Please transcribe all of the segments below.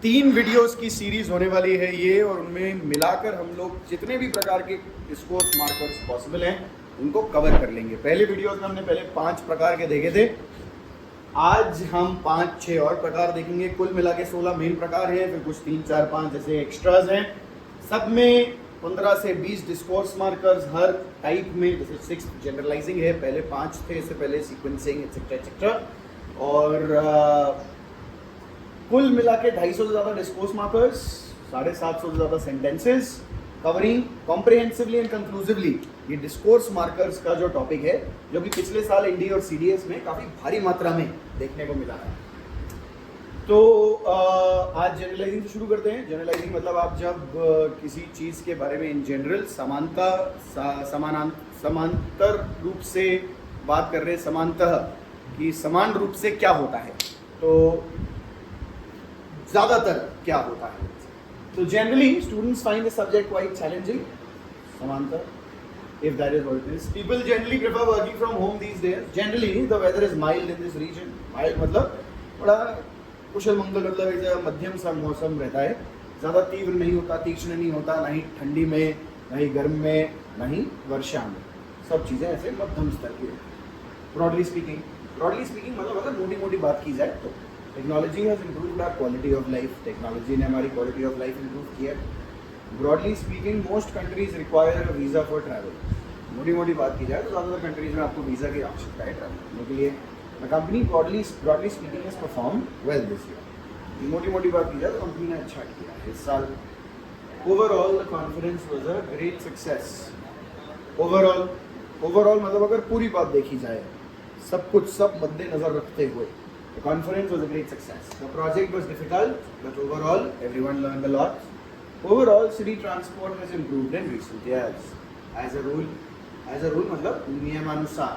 3 videos की series होने वाली है ये, और उनमें मिलाकर हम लोग जितने भी प्रकार के डिस्कोर्स मार्कर्स पॉसिबल हैं उनको कवर कर लेंगे। पहले वीडियोस में हमने पहले 5 प्रकार के देखे थे, आज हम 5-6 और प्रकार देखेंगे। कुल मिला के 16 मेन प्रकार हैं, फिर कुछ 3-4-5 ऐसे एक्स्ट्राज हैं। सब में 15 से 20 डिस्कोर्स मार्कर्स हर टाइप में। जैसे 6 जनरलाइजिंग है, पहले 5 थे, इससे पहले सीक्वेंसिंग एक्सेट्रा एक्सेट्रा। और कुल मिला के 250 से ज़्यादा डिस्कोर्स मार्कर्स, 750 से ज़्यादा sentences covering comprehensively and conclusively. ये डिस्कोर्स मार्कर्स का जो टॉपिक है, जो कि पिछले साल एनडी और सीडीएस में काफ़ी भारी मात्रा में देखने को मिला है। तो आज जनरलाइजिंग से शुरू करते हैं। जनरलाइजिंग मतलब आप जब किसी चीज़ के बारे में इन जनरल समांतर रूप से बात कर रहे हैं, समानतः कि समान रूप से क्या होता है, तो ज़्यादातर क्या होता है। तो generally students find the subject quite challenging, समांतर, if that is what it is. People generally prefer working from home these days. Generally the weather is mild in this region. Mild मतलब बड़ा कुशल मंगल, मतलब एक मध्यम सा मौसम रहता है, ज़्यादा तीव्र नहीं होता, तीक्ष्ण नहीं होता, ना ही ठंडी में, ना ही गर्म में, ना ही वर्षा में। सब चीज़ें ऐसे मध्यम स्तर की रहती हैं। ब्रॉडली स्पीकिंग मतलब अगर मोटी मोटी बात की जाए तो technology has improved our quality of life. Technology ने हमारी क्वालिटी ऑफ लाइफ इम्प्रूव किया। Broadly speaking most countries require a visa for travel. मोटी बात की जाए तो ज़्यादातर कंट्रीज में आपको वीज़ा की आवश्यकता है ट्रैवल करने के लिए। The company broadly speaking has perform well this year. मोटी बात की जाए तो कंपनी ने अच्छा किया इस साल। Overall the conference was a great success. Overall मतलब अगर पूरी बात देखी जाए, सब मद्देनजर रखते हुए, the conference was a great success. The project was difficult, but overall everyone learned a lot. Overall city transport has improved in recent years. As a rule मतलब नियमानुसार,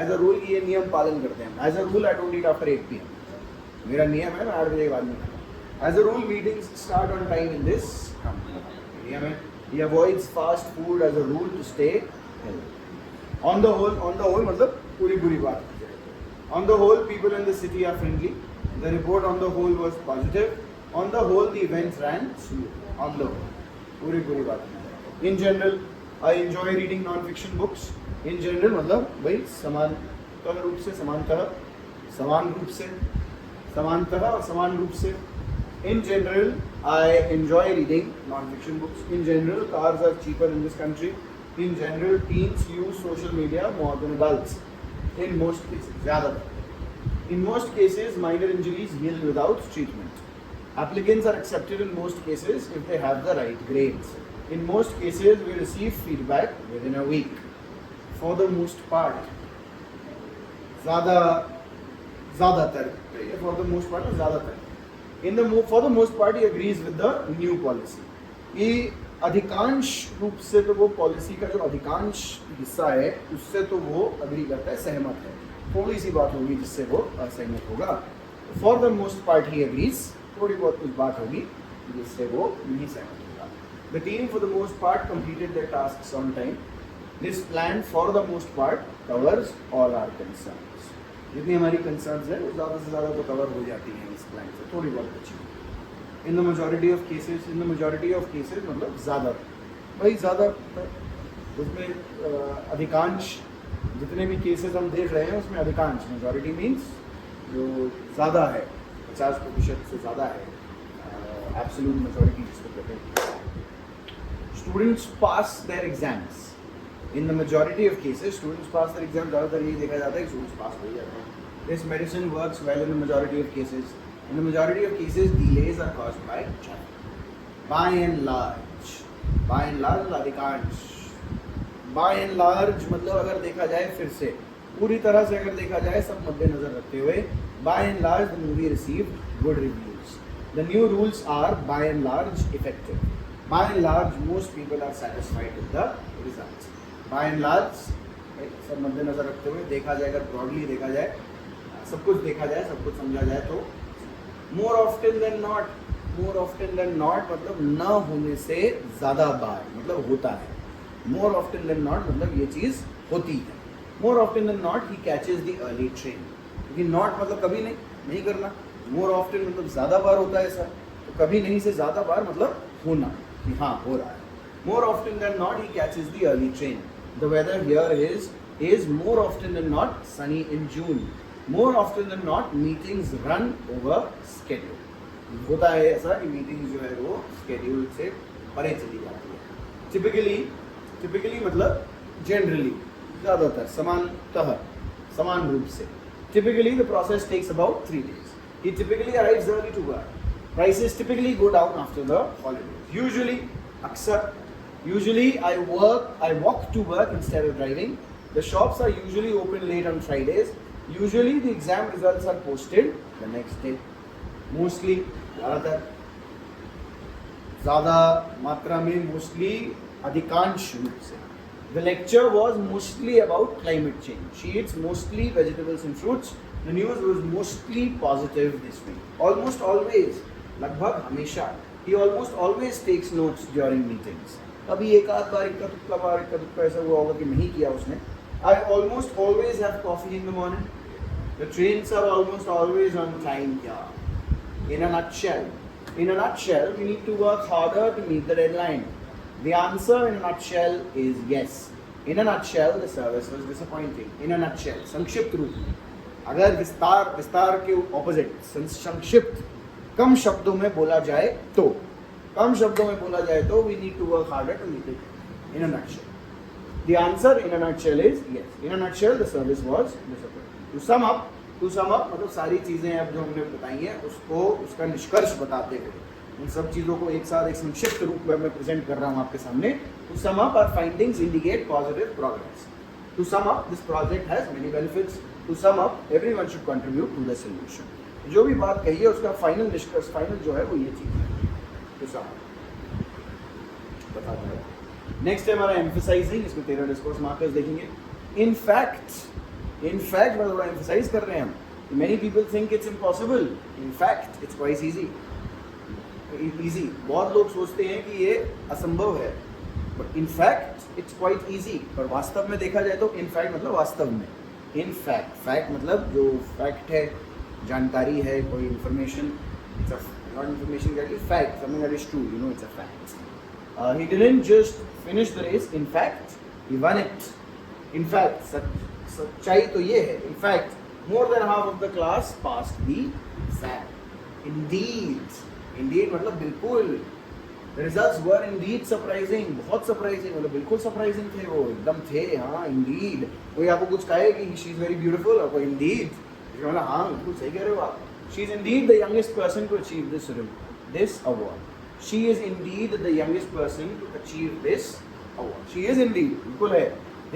as a rule ये नियम पालन करते हैं। As a rule I don't eat after 8 PM. मेरा नियम है, मैं 8 बजे के बाद नहीं खाता। As a rule meetings start on time in this company. नियम है, he avoids fast food as a rule to stay healthy. On the whole मतलब पूरी बात की जाए। On the whole, people in the city are friendly. The report on the whole was positive. On the whole, the events ran smooth. On the whole, पूरी बात नहीं। In general, I enjoy reading non-fiction books. In general मतलब भाई समानतः रूप से, समानतः और समान रूप से। In general, I enjoy reading non-fiction books. In general, cars are cheaper in this country. In general, teens use social media more than adults. In most cases, ज़्यादातर। In most cases, minor injuries heal without treatment. Applicants are accepted in most cases if they have the right grades. In most cases, we receive feedback within a week. For the most part, ज़्यादातर। For the most part, ज़्यादातर। For the most part, he agrees with the new policy. ये अधिकांश रूप से तो वो policy का जो अधिकांश हिस्सा है उससे तो वो अग्री करता है, सहमत है। थोड़ी सी बात होगी जिससे वो असहमत होगा। For the most part he agrees, थोड़ी बहुत कुछ बात होगी जिससे वो नहीं सहमत होगा। The team for the most part completed their tasks on time. This plan for the most part covers all our concerns. जितनी हमारी कंसर्न्स है वो ज़्यादा से ज़्यादा तो कवर हो जाती हैं इस प्लान से, थोड़ी बहुत बची। इन द मेजॉरिटी ऑफ केसेस मतलब ज़्यादा, भाई ज़्यादा उसमें अधिकांश जितने भी केसेस हम देख रहे हैं उसमें अधिकांश, मेजॉरिटी मीन्स जो ज़्यादा है, 50% से ज़्यादा है, एब्सोल्यूट मेजॉरिटी जिसको कहते हैं। Students pass their exams. In the majority of cases students pass their exam. ज़्यादातर यही देखा जाता है कि स्टूडेंट्स पास हो जाते हैं। This medicine works well in the majority of cases. In the majority of cases, delays are caused by traffic. By and large अधिकांश। By and large मतलब अगर देखा जाए फिर से पूरी तरह से अगर देखा जाए, सब मद्देनजर रखते हुए, by and large the movie received good reviews. The new rules are by and large effective. By and large most people are satisfied with the results. By and large सब मद्देनजर रखते हुए देखा जाए, अगर ब्रॉडली देखा जाए, सब कुछ देखा जाए, सब कुछ समझा जाए तो मोर ऑफ्टन देन नॉट मतलब न होने से ज़्यादा बार मतलब होता है। मोर ऑफ्टन देन नॉट मतलब ये चीज़ होती है। More often than not he catches the early train. क्योंकि नॉट मतलब कभी नहीं करना, मोर ऑफ्टन मतलब ज़्यादा बार होता है ऐसा, तो कभी नहीं से ज़्यादा बार मतलब होना कि हाँ हो रहा है. More often than not he catches the early train. The weather here is more often than not sunny in June. More often than not meetings run over schedule. होता है ऐसा कि मीटिंग जो है वो स्केड्यूल से परे चली जाती है. typically मतलब generally, ज़्यादातर समान रूप से. Typically the process takes about 3 days. He typically arrives early to work. Prices typically go down after the holidays. Usually I walk to work instead of driving. The shops are usually open late on Fridays. Usually the exam results are posted the next day. Mostly, ज़्यादा मात्रा में mostly, अधिकांश रूप से. The lecture was mostly about climate change. She eats mostly vegetables and fruits. The news was mostly positive this week. Almost always, लगभग हमेशा. He almost always takes notes during meetings. कभी एक आध बार इक्का दुक्का ऐसा हुआ होगा कि नहीं किया उसने. I almost always have coffee in the morning. The trains are almost always on time here. In a nutshell, we need to work harder to meet the deadline. The answer in a nutshell is yes. In a nutshell, the service was disappointing. In a nutshell, संक्षिप्त रूप में. अगर विस्तार के opposite संक्षिप्त कम शब्दों में बोला जाए तो we need to work harder to meet it. In a nutshell, the answer in a nutshell is yes. In a nutshell, the service was disappointing. To sum up मतलब सारी चीजें अब जो हमने बताई हैं उसका निष्कर्ष बताते हुए उन सब चीज़ों को एक साथ एक संक्षिप्त रूप में मैं प्रेजेंट कर रहा हूँ आपके सामने. To sum up, our findings indicate positive progress. To sum up, this project has many benefits. To sum up, everyone should contribute to the solution. जो भी बात कही है उसका फाइनल निष्कर्ष जो है वो ये चीज़ है. To sum up, बता दूँगा. नेक्स्ट है हमारा एम्फसाइजिंग. इसमें 13 डिस्कोर्स मार्कर्स देखेंगे. In fact मैं थोड़ा एम्फसाइज कर रहे हैं हम. Many people think it's impossible. In fact, it's quite easy. बहुत लोग सोचते हैं कि ये असंभव है, but in fact it's quite easy. पर वास्तव में देखा जाए तो इन फैक्ट मतलब वास्तव में. इन फैक्ट मतलब जो फैक्ट है, जानकारी है, कोई इंफॉर्मेशन. नॉट इंफॉर्मेशन क्या, fact, something that is true, you know, it's a fact. He didn't just finish the race, in fact he won it. In fact सच्चाई तो ये है, in fact more than half of the class passed the exam. Indeed मतलब बिल्कुल. The results were indeed surprising. बहुत surprising, मतलब बिल्कुल surprising थे वो, एकदम थे. हाँ, indeed. कोई आपको कुछ कहे कि she is very beautiful, और कोई indeed, मतलब हाँ बिल्कुल सही कह रहे हो आप. She is indeed the youngest person to achieve this award. She is indeed the youngest person to achieve this award. She is indeed, बिल्कुल है.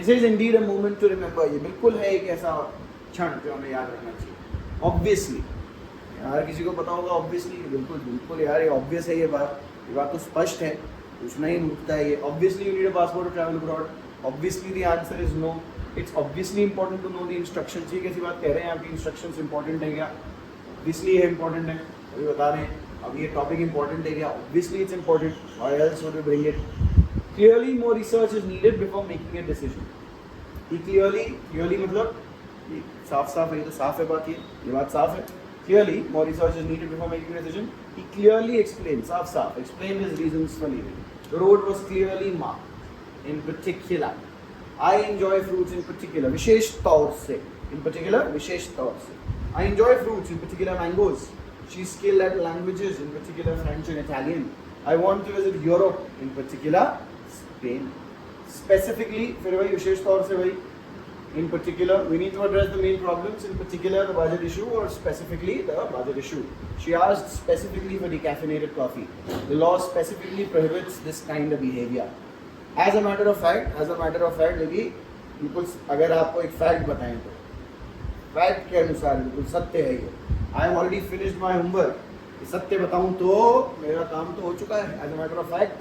This is indeed a moment to remember. ये बिल्कुल है एक ऐसा क्षण जो हमें याद रखना चाहिए. Obviously, यार किसी को पता होगा ऑब्वियसली, बिल्कुल यार ये ऑब्वियस है. ये बात तो स्पष्ट है, पूछना ही उठता है ये. Obviously you need a passport to travel abroad. Obviously the answer is no. It's obviously important to know the instructions. ये कैसी बात कह रहे हैं आपकी इंस्ट्रक्शंस इंपॉर्टेंट है क्या? ऑब्वियसली ये इंपॉर्टेंट है, अभी बता रहे हैं. अब ये टॉपिक इंपॉर्टेंट है क्या? Obviously it's important. Why else would we bring it? Clearly more research is needed before making a decision. ये क्लियरली मतलब साफ है, तो साफ है बात, ये बात साफ है. Clearly, more research is needed before making a decision. He clearly explained, explained his reasons for leaving. The road was clearly marked. In particular, I enjoy fruits in particular. विशेष तौर से. In particular, विशेष तौर से. I enjoy fruits, in particular mangoes. She's skilled at languages, in particular French and Italian. I want to visit Europe, in particular Spain. Specifically, फिर वही विशेष तौर से वही. In particular, we need to address the main problems, in particular the budget issue, or specifically the budget issue. She asked specifically for decaffeinated coffee. The law specifically prohibits this kind of behavior. As a matter of fact, लेकिन बिल्कुल अगर आपको एक fact बताएं तो fact के अनुसार बिल्कुल सत्य है ये. I have already finished my homework. सत्य बताऊं तो मेरा काम तो हो चुका है. As a matter of fact,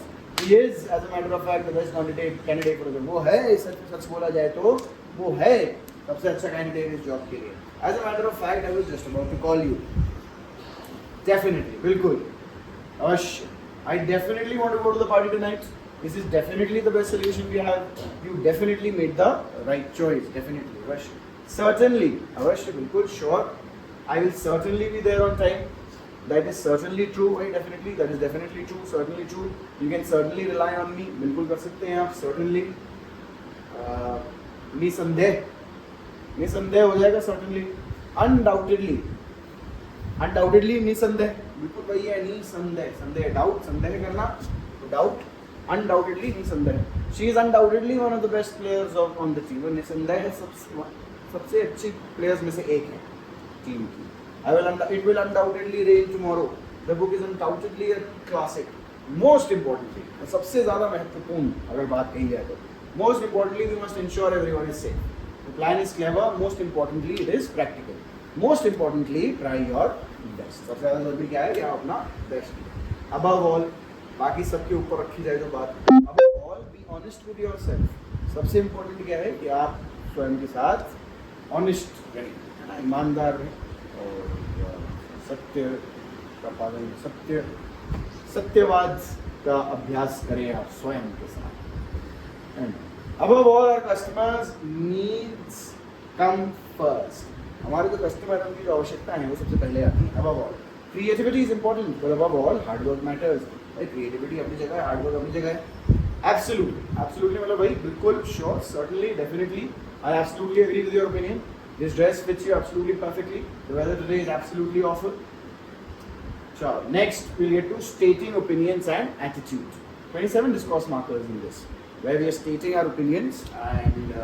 he is, as a matter of fact, the best candidate for the job. वो है, सच बोला जाए तो वो है सबसे अच्छा कैंडिडेट इस जॉब के लिए. As a matter of fact I was just about to call you. Definitely, बिल्कुल अवश्य. I definitely want to go to the party tonight. This is definitely the best solution we have. You definitely made the right choice. Definitely, अवश्य, certainly, अवश्य, बिल्कुल, sure. I will certainly be there on time. That is certainly true, right? Definitely, that is definitely true, certainly true. You can certainly rely on me. बिल्कुल कर सकते हैं आप, certainly. निसंदेह, निसंदेह हो जाएगा certainly. Undoubtedly, undoubtedly निसंदेह, बिल्कुल वही है निसंदेह. संदेह doubt, संदेह करना तो doubt. Undoubtedly निसंदेह. She is undoubtedly one of the best players on the team. निसंदेह सबसे अच्छी players में से एक है टीम की. It will undoubtedly rain tomorrow. The book is undoubtedly a classic. Most importantly, सबसे ज़्यादा महत्वपूर्ण अगर बात कही जाए तो, most importantly we must ensure everyone is safe. The plan is clever. Most importantly, it is practical. Most importantly, try your best. सबसे ज़्यादा जरूरी क्या है कि आप अपना best करें. Above all, बाकी सबके ऊपर रखी जाए तो बात. Above all, be honest with yourself. सबसे important क्या है कि आप स्वयं के साथ honest रहें, है ना, ईमानदार रहें और सत्य का पालन, सत्यवाद का अभ्यास करें आप स्वयं के साथ. Above all, our customers needs come first. हमारे जो कस्टमर उनकी जो आवश्यकता है वो सबसे पहले आती है. Above all, creativity is important, but above all, hard work matters. भाई creativity अपनी जगह है, hard work अपनी जगह है. Absolutely, absolutely मतलब भाई बिल्कुल, sure, certainly, definitely, I absolutely agree with your opinion. This dress fits you absolutely perfectly. The weather today is absolutely awful. Sure. Next, we'll get to stating opinions and attitude. 27 discourse markers in this, where we are stating our opinions and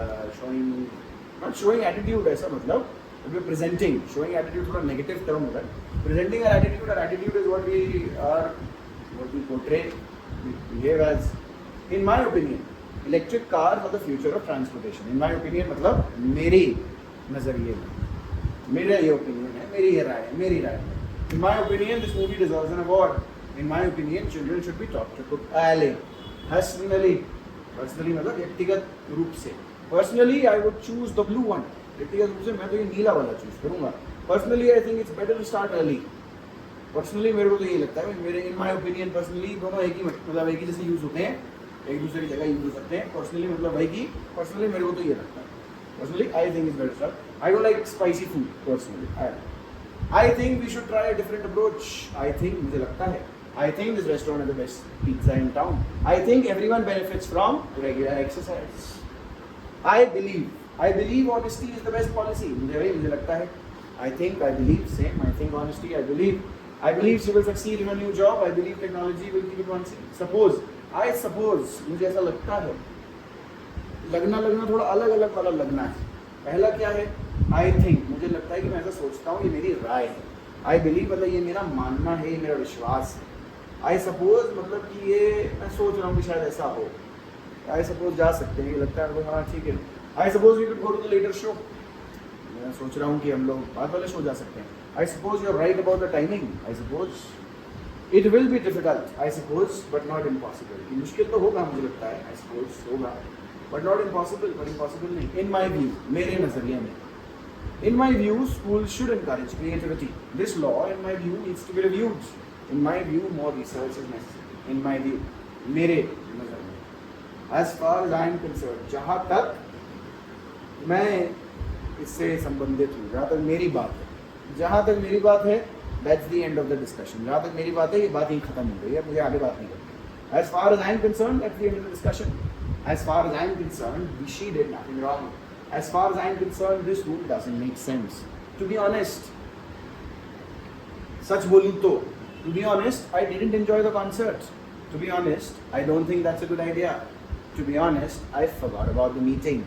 not showing attitude ऐसा मतलब, but we're presenting. Showing attitude थोड़ा negative term होता है. Presenting our attitude is what we portray, we behave as. In my opinion, electric cars are the future of transportation. In my opinion मतलब मेरी नजरिए में, मेरा ये ओपिनियन है, मेरी ये राय है, मेरी राय है. In my opinion, this movie deserves an award. In my opinion, children should be taught to cook. Personally मतलब व्यक्तिगत रूप से. Personally, I would choose the blue one. व्यक्तिगत रूप से मैं तो ये नीला वाला चूज करूँगा. Personally, I think it's better to start early. Personally, मेरे को तो ये लगता है, मेरे in my opinion, personally दोनों एक ही मतलब एक ही जैसे यूज होते हैं, एक दूसरे की जगह यूज हो सकते हैं. Personally मतलब भाई की, personally मेरे को तो ये लगता है. Personally, I think it's better. I don't like spicy food. Personally, I think we should try a different approach. I think मुझे लगता है. I think this restaurant is the best pizza in town. I think everyone benefits from regular exercise. I believe honesty is the best policy. मुझे लगता है. I believe, same. I think honesty. I believe she will succeed in a new job. I believe technology will keep advancing. I suppose मुझे ऐसा लगता है. लगना थोड़ा अलग वाला लगना है. पहला क्या है? आई थिंक, मुझे लगता है कि मैं ऐसा सोचता हूँ, ये मेरी राय है. आई बिलीव मतलब ये मेरा मानना है, ये मेरा विश्वास है. आई सपोज मतलब कि ये मैं सोच रहा हूँ कि शायद ऐसा हो. आई सपोज जा सकते हैं, ये लगता है हाँ ठीक है. I suppose we could go to the later show. मैं सोच रहा हूँ कि हम लोग बाद वाले शो जा सकते हैं. I suppose you are right about the timing. I suppose it will be difficult. I suppose but not impossible. मुश्किल तो होगा मुझे लगता है. आई सपोज होगा but not impossible, but impossible नहीं. In my view, मेरे नज़रिए में, in my view, schools should encourage creativity. This law, in my view, needs to be reviewed. In my view, more research is necessary. In my view, मेरे नज़र में. As far as I am concerned, जहाँ तक मैं इससे संबंधित हूँ, जहाँ तक मेरी बात है, that's the end of the discussion. जहाँ तक मेरी बात है, ये बात ही खत्म हो गई है, मुझे आगे बात नहीं करनी. As far as I am concerned, that's the end of the discussion. As far as I am concerned, she did nothing wrong. As far as I am concerned, this rule doesn't make sense. To be honest, सच बोलूं तो, to be honest, I didn't enjoy the concert. To be honest, I don't think that's a good idea. To be honest, I forgot about the meeting.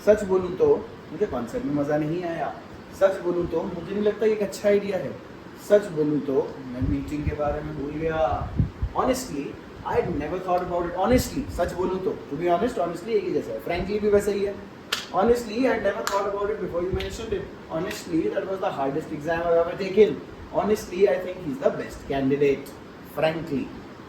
सच बोलूं तो मुझे concert में मज़ा नहीं आया. सच बोलूं तो मुझे नहीं लगता ये एक अच्छा आइडिया है. सच बोलूं तो मैं मीटिंग के बारे में भूल गया. Honestly, I had never thought about it. Honestly, सच बोलूं तो, to be honest, honestly एक ही जैसा है. Frankly भी वैसा ही है. Honestly, I had never thought about it before you mentioned it. Honestly, that was the hardest exam I've ever taken. Honestly, I think he's the best candidate. Frankly,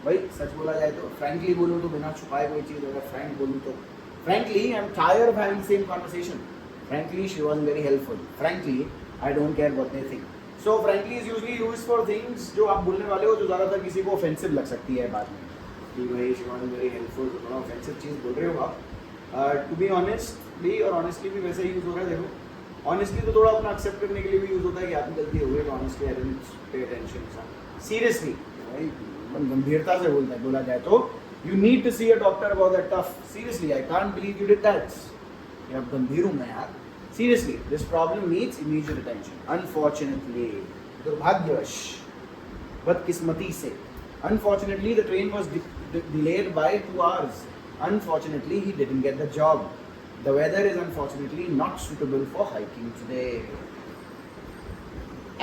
भाई सच बोला जाए तो, frankly बोलूं तो बिना छुपाए कोई चीज़ अगर frank बोलूं तो, frankly, I'm tired of having the same conversation. Frankly, she wasn't very helpful. Frankly, I don't care what they think. So, frankly is usually used for things जो आप बोलने वाले हो जो ज़्यादातर किसी को offensive लग सकती है बाद में. कि भाई she wasn't very helpful, तो थोड़ा ऑफेंसिव चीज़ बोल रहे हो आप. टू बी ऑनेस्टली और ऑनेस्टली भी वैसे ही यूज़ हो रहा है. देखो ऑनेस्टली तो थोड़ा अपना एक्सेप्ट करने के लिए भी यूज़ होता है कि आपकी गलती हो गई, तो honestly I didn't pay attention. Seriously गंभीरता से बोला जाए तो you need to see a doctor about that tough. Seriously I can't believe you did that. अब गंभीर हूँ मैं यार. Seriously this problem needs immediate attention. Unfortunately, दुर्भाग्यवश, बदकिस्मती से, unfortunately the train was delayed by 2 hours. Unfortunately he didn't get the job. The weather is unfortunately not suitable for hiking today.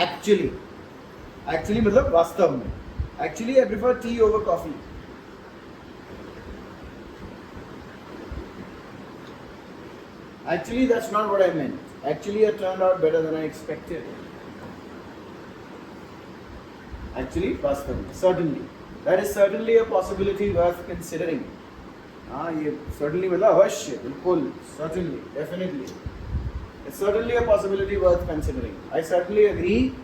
Actually मतलब वास्तव में, actually I prefer tea over coffee. Actually that's not what I meant. Actually it turned out better than I expected. Actually, certainly, that is certainly a possibility worth considering. ये certainly मतलब अवश्य, बिल्कुल, certainly, definitely, it's certainly a possibility worth considering. I certainly agree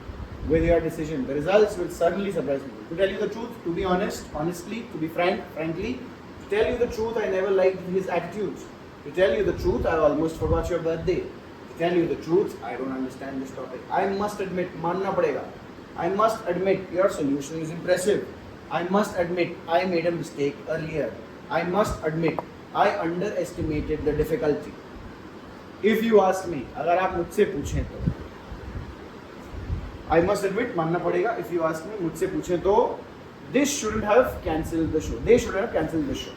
with your decision. The results will certainly surprise me. To tell you the truth, to be honest, honestly, to be frankly, to tell you the truth, I never liked his attitudes. To tell you the truth, I almost forgot your birthday. To tell you the truth, I don't understand this topic. I must admit, मानना पड़ेगा. I must admit your solution is impressive. I must admit I made a mistake earlier. I must admit I underestimated the difficulty. If you ask me, अगर आप मुझसे पूछें तो, I must admit मानना पड़ेगा. If you ask me, मुझसे पूछें तो, this shouldn't have cancelled the show. They shouldn't have cancelled the show.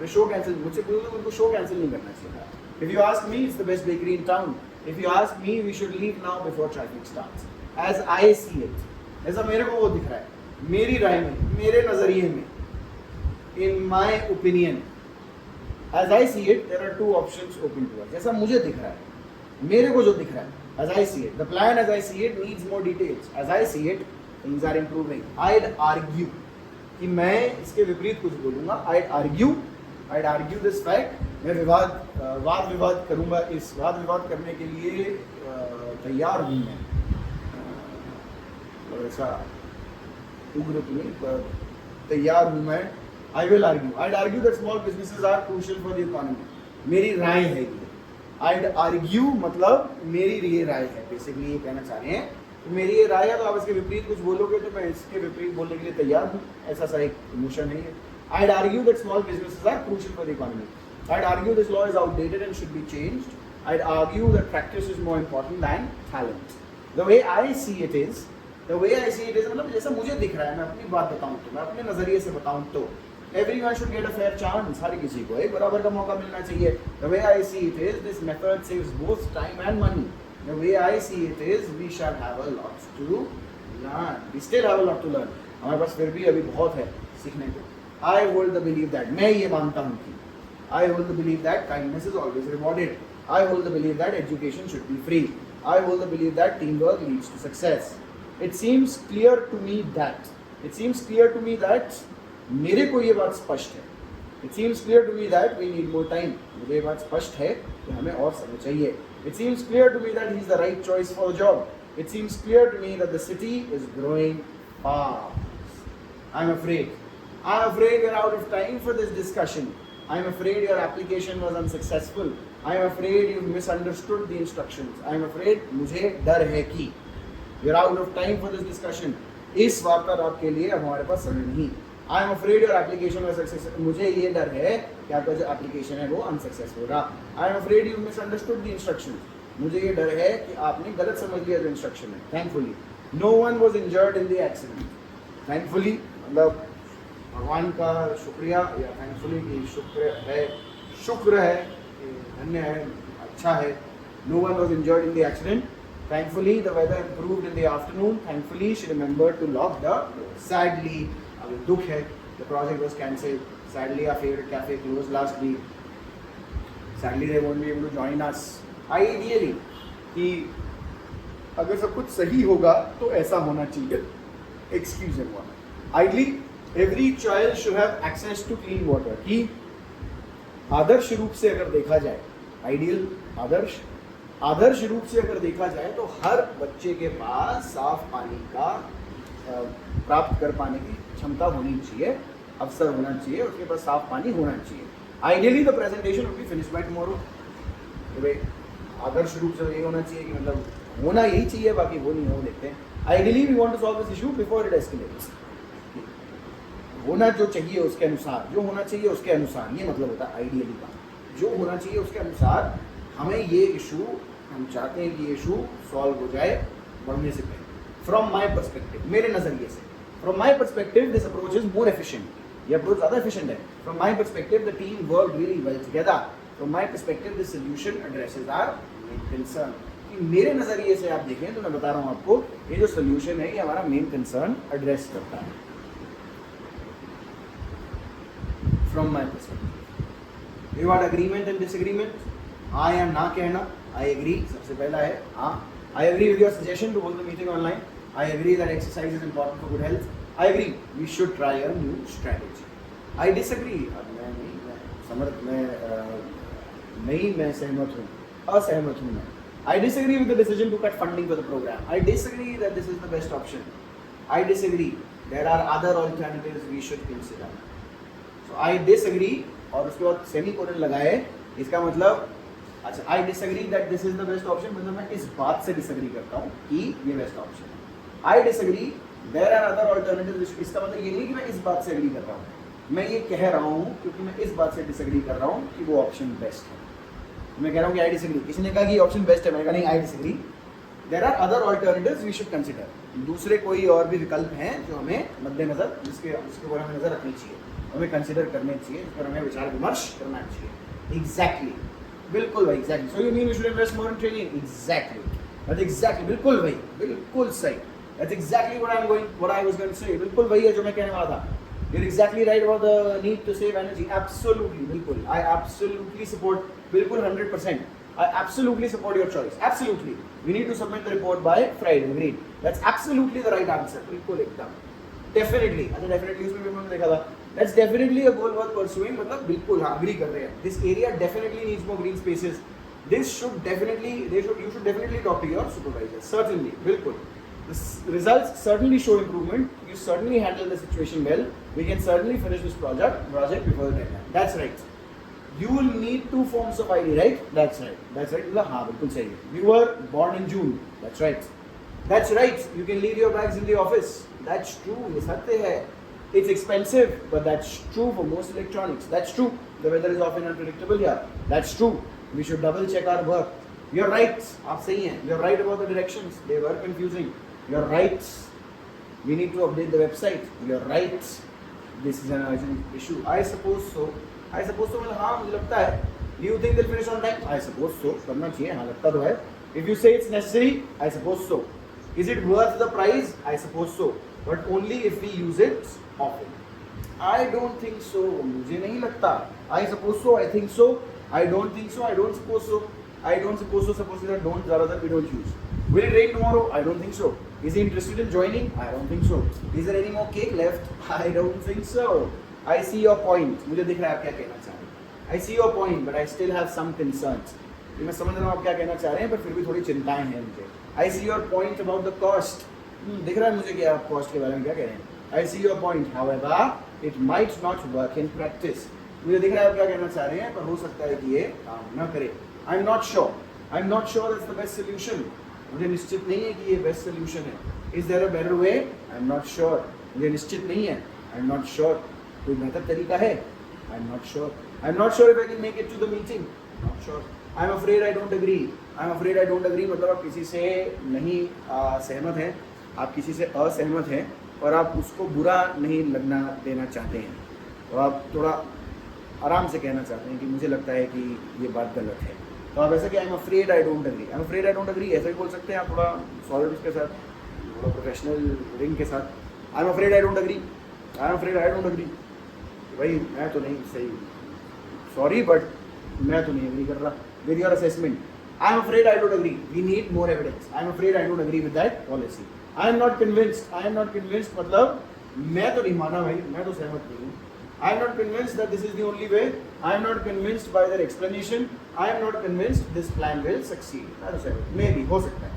The show cancelled. मुझसे पूछो तो उनको show cancel नहीं करना चाहिए. If you ask me, it's the best bakery in town. If you ask me, we should leave now before traffic starts. As I see it. ऐसा मेरे को वो दिख रहा है, मेरी राय में, मेरे नज़रिए में, in my opinion, as I see it, there are 2 options open to us. जैसा मुझे दिख रहा है, मेरे को जो दिख रहा है, as I see it, the plan as I see it needs more details. As I see it, things are improving. I'd argue कि मैं इसके विपरीत कुछ बोलूँगा. I'd argue this fact. मैं वाद विवाद करूँगा. इस वाद विवाद करने के लिए तैयार हूँ मैं. ऐसा उग्र नहीं, तैयार हूँ मैं. I will argue. I'd argue that small businesses are crucial for the economy. मेरी राय है ये. I'd argue मतलब मेरी ये राय है. बेसिकली ये कहना चाह रहे हैं तो मेरी ये राय है, तो आप इसके विपरीत कुछ बोलोगे तो मैं इसके विपरीत बोलने के लिए तैयार हूँ. ऐसा सा एक इमोशन नहीं है. I'd argue that small businesses are crucial for the economy. I'd argue this law is outdated and should be changed. I'd argue that practice is more important than talent. The way I see it is मतलब जैसा मुझे दिख रहा है, मैं अपनी बात बताऊं तो, मैं अपने नज़रिए से बताऊं तो, everyone should get a fair chance. हर किसी को एक बराबर का मौका मिलना चाहिए. The way I see it is, this method saves both time and money. The way I see it is, we shall have a lot to learn. We still have a lot to learn. हमारे पास फिर भी अभी बहुत है सीखने को. I hold the belief that, मैं ये मानता हूँ कि, I hold the belief that kindness is always rewarded. I hold the belief that education should be free. I hold the belief that teamwork leads to success. It seems clear to me that मेरे को ये बात स्पष्ट है. It seems clear to me that we need more time. मुझे ये बात स्पष्ट है कि हमें और समय चाहिए. It seems clear to me that he's the right choice for the job. It seems clear to me that the city is growing fast. I'm afraid we're out of time for this discussion. I'm afraid your application was unsuccessful. I'm afraid you misunderstood the instructions. I'm afraid मुझे डर है कि we're out of time for this discussion. इस वार्तालाप के लिए अब हमारे पास समय नहीं. I'm afraid your application was successful. मुझे ये डर है कि आपका जो application है वो unsuccessful रहा. I'm afraid you misunderstood the instructions. मुझे ये डर है कि आपने गलत समझ लिया जो instruction है. Thankfully, no one was injured in the accident. Thankfully मतलब भगवान का शुक्रिया या thankfully कि शुक्र है कि धन्य है, अच्छा है. No one was injured in the accident. Thankfully, the weather improved in the afternoon. Thankfully, she remembered to lock the door. Sadly, अब दुख है, the project was cancelled. Sadly, our favorite cafe closed last week. Sadly, they won't be able to join us. Ideally, कि अगर सब कुछ सही होगा तो ऐसा होना चाहिए. Excuse me. Ideally, every child should have access to clean water. कि आदर्श रूप से अगर देखा जाए, ideal आदर्श रूप से अगर देखा जाए तो हर बच्चे के पास साफ पानी का प्राप्त कर पाने की क्षमता होनी चाहिए, अवसर होना चाहिए, उसके पास साफ पानी होना चाहिए. Ideally the presentation will be finished by tomorrow. आदर्श रूप से ये होना चाहिए कि मतलब होना यही चाहिए, बाकी वो नहीं हो देखते हैं. Ideally, we want to solve this issue before it escalates. होना जो चाहिए उसके अनुसार, जो होना चाहिए उसके अनुसार, ये मतलब होता है आइडियली का। जो होना चाहिए उसके अनुसार हमें ये इशू, हम चाहते हैं कि ये इशू सॉल्व हो जाए बढ़ने से पहले। फ्रॉम माई परस्पेक्टिव, मेरे नज़रिए से, from my perspective this approach is more efficient. ये अप्रोच ज़्यादा एफिशिएंट है। From my perspective the team work really well together. From my perspective this solution addresses our main concern. मेरे नज़रिए से आप देखें तो मैं बता रहा हूँ आपको, ये जो सोल्यूशन है ये हमारा मेन कंसर्न एड्रेस करता है। From my perspective you are agreement and disagreement, हाँ या ना कहना। आई एग्री सबसे पहला है हाँ। I agree with your suggestion to hold the meeting online. I agree that exercise is important for good health. I agree we should try a new strategy. I disagree, अब मैं सहमत हूँ, असहमत हूँ मैं। I disagree with the decision to cut funding for the program. I disagree that this is the best option. I disagree. There are other alternatives we should consider. So I disagree और उसके बाद semicolon लगाए, इसका मतलब अच्छा I disagree that this is the best option, मतलब मैं इस बात से डिसएग्री करता हूँ कि ये बेस्ट ऑप्शन है। I disagree there are other alternatives, इसका मतलब ये नहीं कि मैं इस बात से एग्री कर रहा हूँ, मैं ये कह रहा हूँ क्योंकि मैं इस बात से डिसएग्री कर रहा हूँ कि वो ऑप्शन बेस्ट है। मैं कह रहा हूँ कि आई डिसएग्री, किसी ने कहा कि ऑप्शन बेस्ट है, मैंने कहा नहीं I disagree. There are other alternatives we should consider, दूसरे कोई और भी विकल्प हैं जो हमें मद्देनजर, जिसके ऊपर हमें नजर रखनी चाहिए, हमें कंसीडर करने चाहिए, जिस पर हमें विचार विमर्श करना चाहिए। एग्जैक्टली, बिल्कुल भाई, exactly. So you mean we should invest more in training? Exactly, that's exactly, बिल्कुल भाई, बिल्कुल सही। That's exactly what I was going to say, बिल्कुल वही है जो मैं कहने वाला था। You're exactly right about the need to save energy. Absolutely, बिल्कुल. I absolutely support, बिल्कुल 100%. I absolutely support your choice. Absolutely. We need to submit the report by Friday. Agreed. That's absolutely the right answer. बिल्कुल एकदम. Definitely. अच्छा definitely उसमें भी मैंने देखा था. That's definitely a goal worth pursuing. मतलब बिल्कुल हाँ agree कर रहे हैं. This area definitely needs more green spaces. This should definitely, you should definitely talk to your supervisor. Certainly, बिल्कुल. The results certainly show improvement. You certainly handle the situation well. We can certainly finish this project before the deadline. That's right. You will need 2 forms of ID, right? That's right. That's right. हाँ बिल्कुल सही है. You were born in June. That's right. That's right. You can leave your bags in the office. That's true. ये सत्य है. It's expensive, but that's true for most electronics. That's true. The weather is often unpredictable here. That's true. We should double check our work. You're right. आप सही हैं. You're right about the directions. They were confusing. You're right. We need to update the website. You're right. This is an urgent issue. I suppose so. I suppose so. मतलब हाँ मुझे लगता है. Do you think they'll finish on time? I suppose so. करना चाहिए. हाँ लगता तो है. If you say it's necessary, I suppose so. Is it worth the price? I suppose so. But only if we use it often. I don't think so. मुझे नहीं लगता. I suppose so. I think so. I don't think so. I don't suppose so. I don't suppose so. Suppose that don't ज़्यादातर we don't use. Will it rain tomorrow? I don't think so. Is he interested in joining? I don't think so. Is there any more cake left? I don't think so. I see your point. मुझे दिख रहा है आप क्या कहना चाह रहे हैं. I see your point, but I still have some concerns. मैं समझ रहा हूँ आप क्या कहना चाह रहे हैं, पर फिर भी थोड़ी चिंताएं हैं मुझे. I see your point about the cost. दिख रहा है मुझे कि आप cost के बारे में क्या कह रहे हैं. I see your point. However, it might not work in practice. मुझे दिख रहा है आप क्या कहना चाह रहे हैं, पर हो सकता है कि ये काम न करे. I'm not sure. I'm not sure that's the best solution. मुझे निश्चित नहीं है कि ये बेस्ट सोल्यूशन है. Is there a better way? I am not sure. मुझे निश्चित नहीं है. I am not sure. कोई बेहतर तरीका है? I am not sure. I am not sure if I can make it to the meeting. Not sure. I am afraid I don't agree. I am afraid I don't agree मतलब आप किसी से नहीं सहमत हैं, आप किसी से असहमत हैं और आप उसको बुरा नहीं लगना देना चाहते हैं, तो आप थोड़ा आराम से कहना चाहते हैं कि मुझे लगता है कि ये बात गलत है. तो आप ऐसा कि आई am afraid I don't agree. I am afraid I don't agree ऐसा ही बोल सकते हैं आप, थोड़ा सॉलिड उसके साथ, थोड़ा प्रोफेशनल रिंग के साथ. आई am afraid I don't agree. I am afraid I don't agree. भाई मैं तो नहीं सही, सॉरी बट मैं तो नहीं अग्री कर रहा with your assessment. I am afraid I don't agree. We need more evidence. I am afraid I don't agree with that policy. I am not convinced. I am not convinced मतलब मैं तो नहीं माना भाई, मैं तो सहमत नहीं हूँ. I am not convinced that this is the only way. I am not convinced by their explanation. I am not convinced this plan will succeed. Maybe, हो सकता है.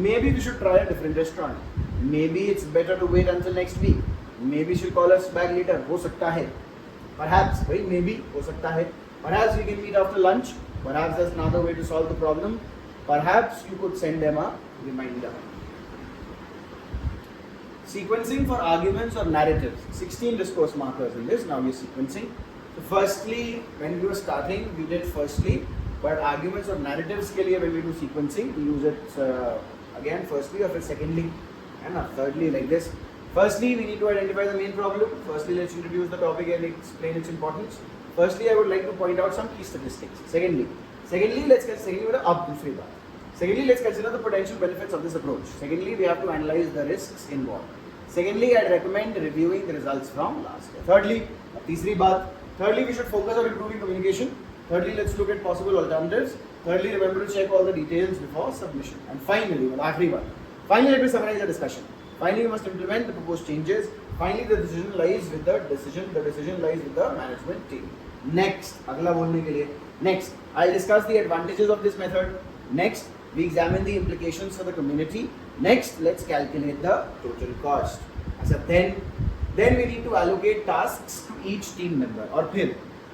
Maybe we should try a different restaurant. Maybe it's better to wait until next week. Maybe she'll call us back later. हो सकता है. Perhaps, भाई maybe हो सकता है. Perhaps we can meet after lunch. Perhaps there's another way to solve the problem. Perhaps you could send them a reminder. Sequencing for arguments or narratives. 16 discourse markers in this. Now we're sequencing. So firstly, when we were starting, we did firstly, but arguments or narratives के लिए when we do sequencing, we use it again firstly or secondly, and thirdly like this. Firstly, we need to identify the main problem. Firstly, let's introduce the topic and explain its importance. Firstly, I would like to point out some key statistics. Secondly, let's consider the potential benefits of this approach. Secondly, we have to analyze the risks involved. Secondly, I'd recommend reviewing the results from last year. Thirdly, we should focus on improving communication. Thirdly, let's look at possible alternatives. Thirdly, remember to check all the details before submission. And finally, let me summarize the discussion. Finally, we must implement the proposed changes. Finally, the decision lies with the management team. Next, I'll discuss the advantages of this method. Next, we examine the implications for the community. Next, let's calculate the total cost. Then we need to allocate tasks to each team member. और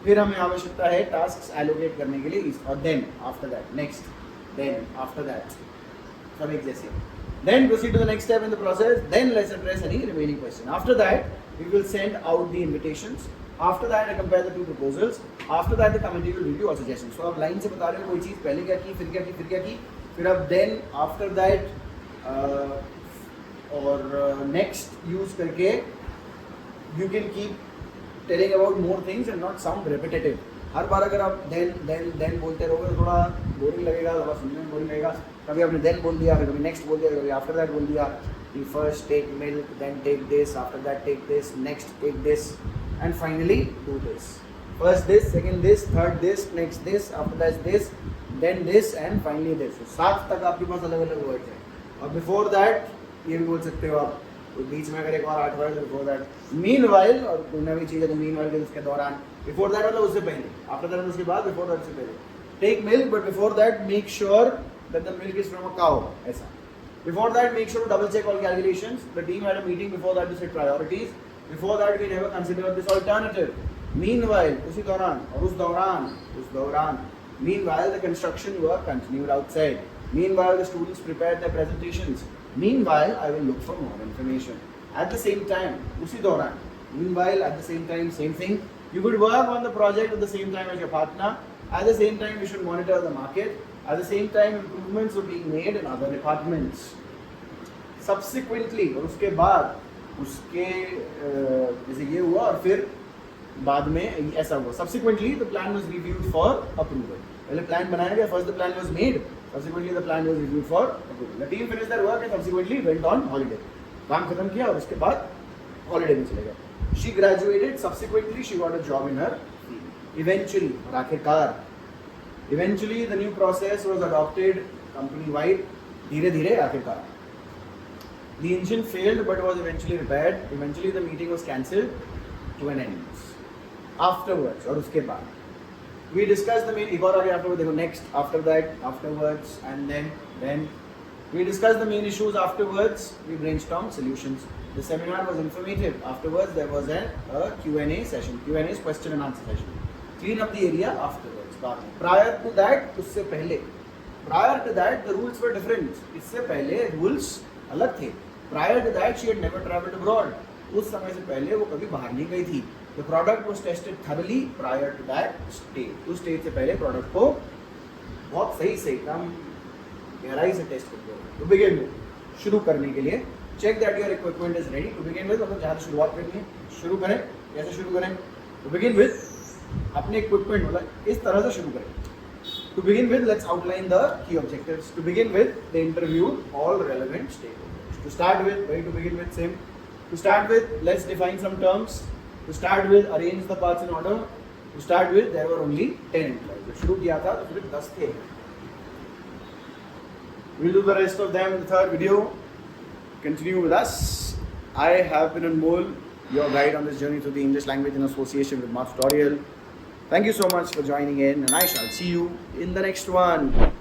फिर हमें आवश्यकता है tasks allocate करने के लिए और then after that सब एक जैसे. Then proceed to the next step in the process. Then let's address any remaining question. After that, we will send out the invitations. After that, I compare the two proposals. After that, the committee will review all suggestions. So आप line से बता रहे हो कोई चीज़ पहले क्या की, फिर क्या की, फिर आप then after that और next use करके you can keep telling about more things and not sound repetitive. हर बार अगर आप then बोलते रहोगे तो थोड़ा बोरिंग लगेगा, थोड़ा सुनने में बोरिंग लगेगा. कभी आपने then बोल दिया, कभी next बोल दिया, कभी after that बोल दिया. You first take milk, then take this, after that take this, next take this, and finally do this. First this, second this, third this, next this, after that this, then this, and finally this. So 7 तक आपके पास अलग-अलग words हैं. और before that ये भी बोल सकते हो आप. बीच में अगर एक और 8 वर्ड before that. Meanwhile और कोई नवी चीज़ है तो meanwhile के उसके दौरान. Before that मतलब उससे पहले. After that उसके बाद. Before that उससे पहले. Take milk, but before that make sure that the milk is from a cow. ऐसा. Before that make sure to double check all calculations. The team had a meeting before that to set priorities. Before that we never considered this alternative. Meanwhile उसी दौरान और उस दौरान. Meanwhile the construction work continued outside. Meanwhile the students prepared their presentations. Meanwhile I will look for more information. At the same time उसी दौरान. Meanwhile at the same time same thing. You could work on the project at the same time as your partner. At the same time you should monitor the market. At the same time improvements were being made in other departments. Subsequently और उसके बाद उसके जैसे ये हुआ और फिर बाद में ऐसा हुआ. Subsequently the plan was reviewed for approval. पहले plan बनाया गया. First the plan was made. Subsequently the plan was reviewed for approval. The team finished their work and subsequently went on holiday. काम खत्म किया और उसके बाद holiday में चले गए. She graduated. Subsequently she got a job in her field. Eventually और आखिरकार Eventually the new process was adopted company-wide. धीरे-धीरे आखिरकार. The engine failed but was eventually repaired. Eventually the meeting was cancelled to an end. Afterwards और उसके बाद we discussed the main एक और आगे afterwards देखो next after that afterwards and then we discussed the main issues. Afterwards we brainstormed solutions. The seminar was informative. Afterwards there was a Q&A session. Q&A is question and answer session. Clean up the area afterwards. Prior to that the rules were different. इससे पहले rules अलग थे. Prior to that she had never traveled abroad. उस समय से पहले वो कभी बाहर नहीं गई थी. The product was tested thoroughly prior to that stage. उस stage से पहले product को बहुत सही से एकदम गहराई से टेस्ट करते हो. To begin with शुरू करने के लिए check that your equipment is ready. To begin with मतलब जहाँ से शुरुआत करनी है शुरू करें. कैसे शुरू करें? To begin with अपने equipment मतलब इस तरह से शुरू करें. To begin with, let's outline the key objectives. To begin with, they interviewed all relevant stakeholders. To start with, same. To start with, let's define some terms. To start with, arrange the parts in order. To start with, there were only 10 employees. जब शुरू किया था तो सिर्फ 10 थे. We'll do the rest of them in the third video. Continue with us. I have been Anmol, your guide on this journey through the English language in association with Math Tutorial. Thank you so much for joining in, and I shall see you in the next one.